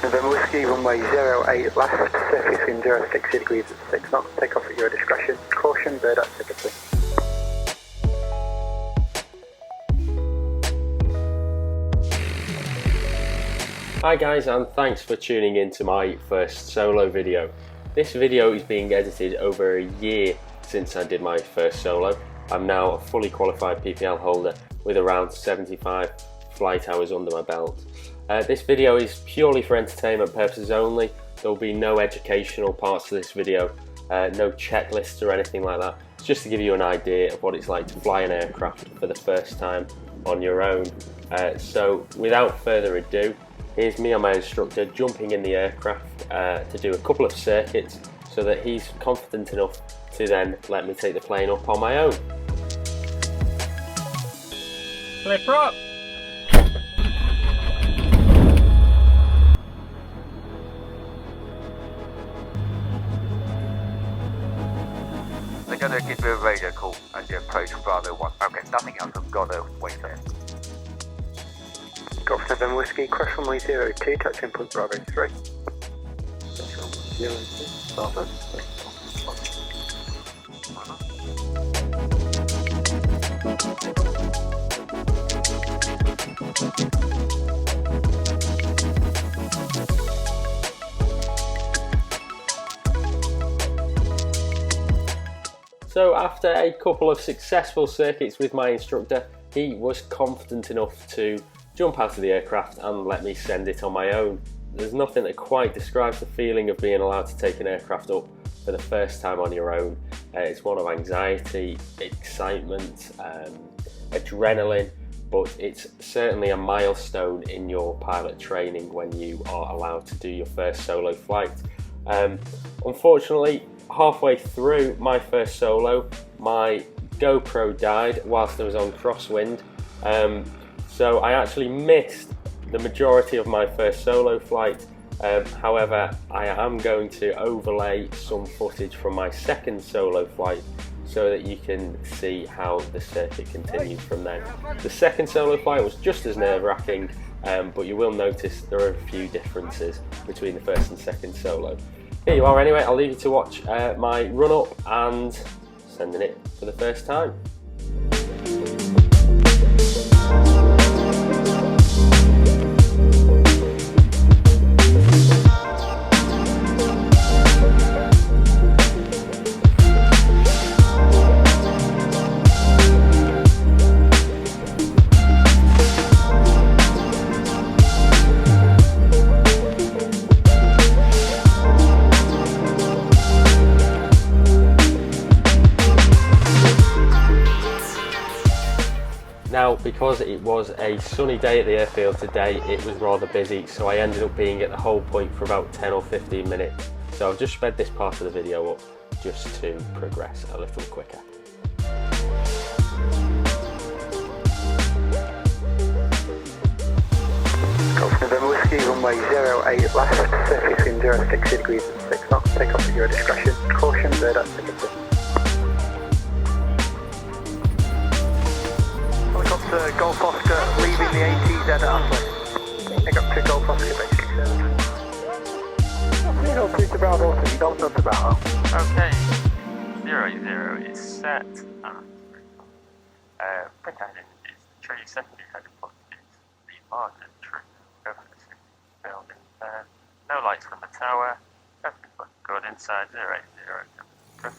November Whiskey, runway 08 left, surfacing 060 degrees at 6 knots, take off at your discretion. Caution, bird activity. Hi guys, and thanks for tuning in to my first solo video. This video is being edited over a year since I did my first solo. I'm now a fully qualified PPL holder with around 75 flight hours under my belt. This video is purely for entertainment purposes only. There will be no educational parts to this video, no checklists or anything like that. It's just to give you an idea of what it's like to fly an aircraft for the first time on your own. So without further ado, here's me and my instructor jumping in the aircraft to do a couple of circuits so that he's confident enough to then let me take the plane up on my own. Flip up! They're going to give you a radio call as you approach Bravo 1. Okay, nothing else, I've got to wait there. Golf November Whiskey, crash runway 02, touching point Bravo 3. So after a couple of successful circuits with my instructor, he was confident enough to jump out of the aircraft and let me send it on my own. There's nothing that quite describes the feeling of being allowed to take an aircraft up for the first time on your own. It's one of anxiety, excitement, adrenaline, but it's certainly a milestone in your pilot training when you are allowed to do your first solo flight. Unfortunately, halfway through my first solo, my GoPro died whilst I was on crosswind. So I actually missed the majority of my first solo flight. However, I am going to overlay some footage from my second solo flight so that you can see how the circuit continued from there. The second solo flight was just as nerve-wracking, but you will notice there are a few differences between the first and second solo. Here you are anyway, I'll leave you to watch my run-up and sending it for the first time. Now, because it was a sunny day at the airfield today, it was rather busy, so I ended up being at the hold point for about 10 or 15 minutes. So I've just sped this part of the video up just to progress a little quicker. Golf November Whiskey, runway 08 left, surfacing 060 degrees at 6 knots, take off at your discretion. Caution, bird activity. Golf Oscar, leaving the ATZ at Astley. Pick up to Golf Oscar, basic service. You don't need to Bravo, you don't know to Bravo. Okay, 00 is set. Quick added is tree secondary headphones is the margin tree. Go for the building. No lights from the tower. Everything looks good inside 080. Good.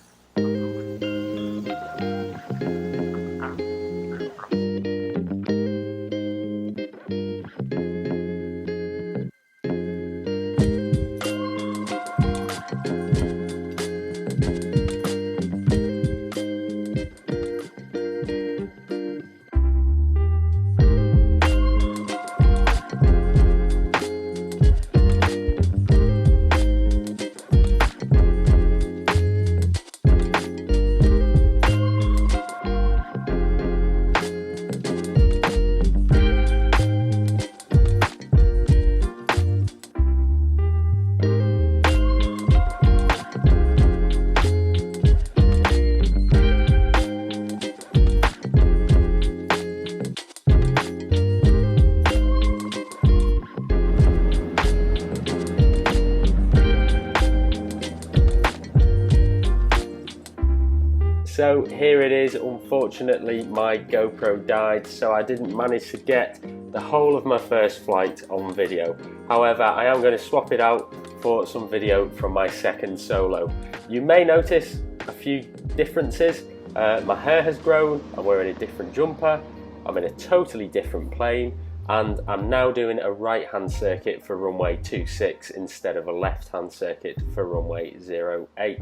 So here it is. Unfortunately my GoPro died, so I didn't manage to get the whole of my first flight on video. However, I am going to swap it out for some video from my second solo. You may notice a few differences. My hair has grown, I'm wearing a different jumper, I'm in a totally different plane, and I'm now doing a right hand circuit for runway 26 instead of a left hand circuit for runway 08.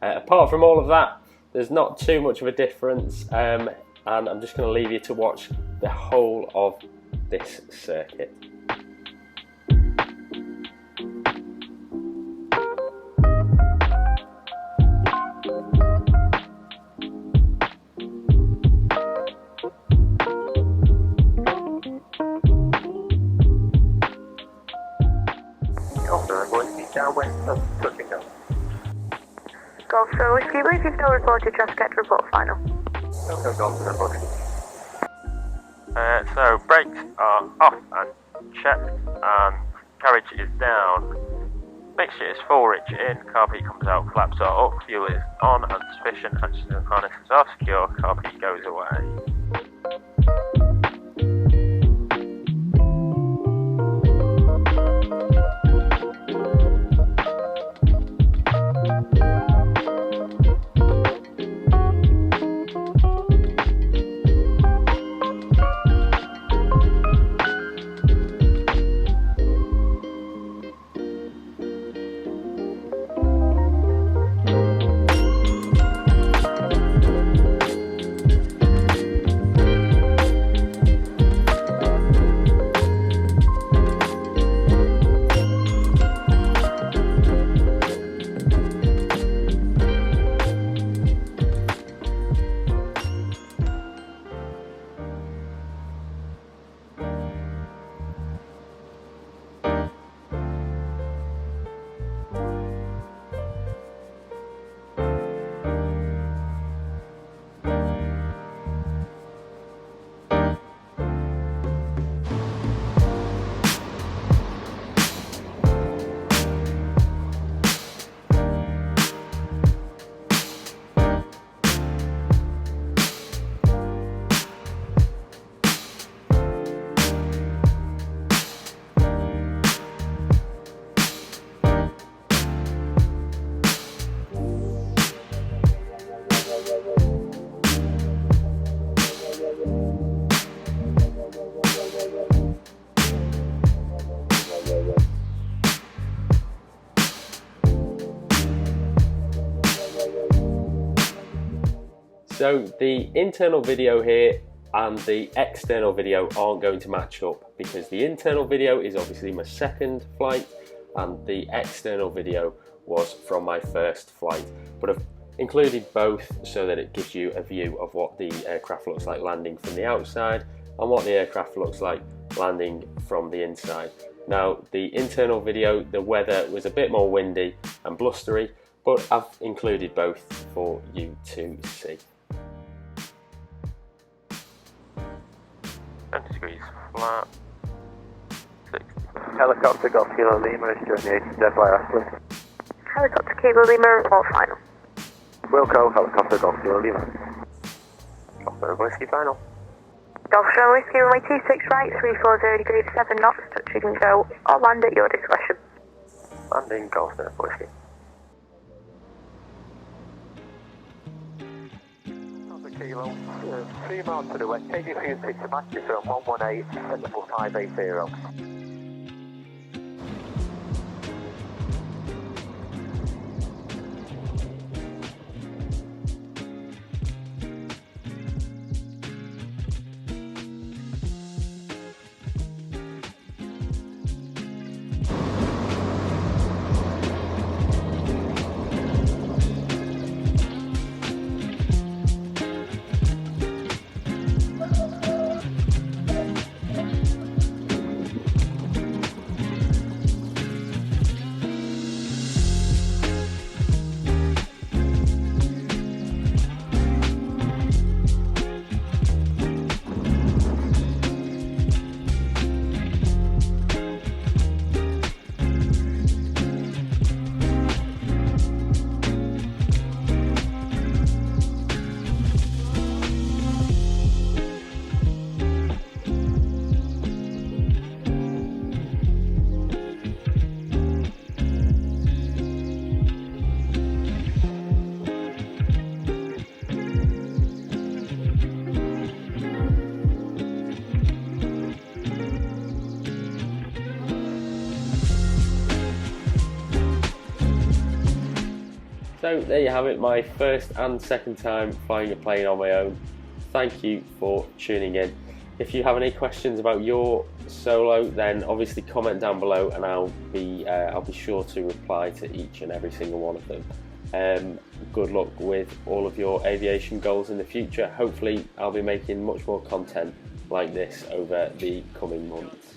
Apart from all of that, there's not too much of a difference, and I'm just going to leave you to watch the whole of this circuit. Golf Sierra Whiskey, brief, you've no reported traffic at report final. So brakes are off and checked, and carriage is down. Mixture is full, rich in, carpet comes out, flaps are up, fuel is on and sufficient, hatches and harnesses are secure, carpet goes away. So the internal video here and the external video aren't going to match up, because the internal video is obviously my second flight and the external video was from my first flight. But I've included both so that it gives you a view of what the aircraft looks like landing from the outside and what the aircraft looks like landing from the inside. Now, the internal video, the weather was a bit more windy and blustery, but I've included both for you to see. 20 degrees flat, 60. Helicopter Golf Kilo Lima is journey 80 dead by Ashley. Helicopter Kilo Lima, report final. Wilco, Helicopter Golf Kilo Lima. Golf Sierra Whiskey final. Golf Sierra Whiskey, runway 26 right, 340 degrees, 7 knots, touch and go, or land at your discretion. Landing Golf Sierra Whiskey. Kilo, 3 miles to the west, take your fuel to Manchester on 118 at level 580. So there you have it, my first and second time flying a plane on my own. Thank you for tuning in. If you have any questions about your solo, then obviously comment down below, and I'll be sure to reply to each and every single one of them. Good luck with all of your aviation goals in the future. Hopefully I'll be making much more content like this over the coming months.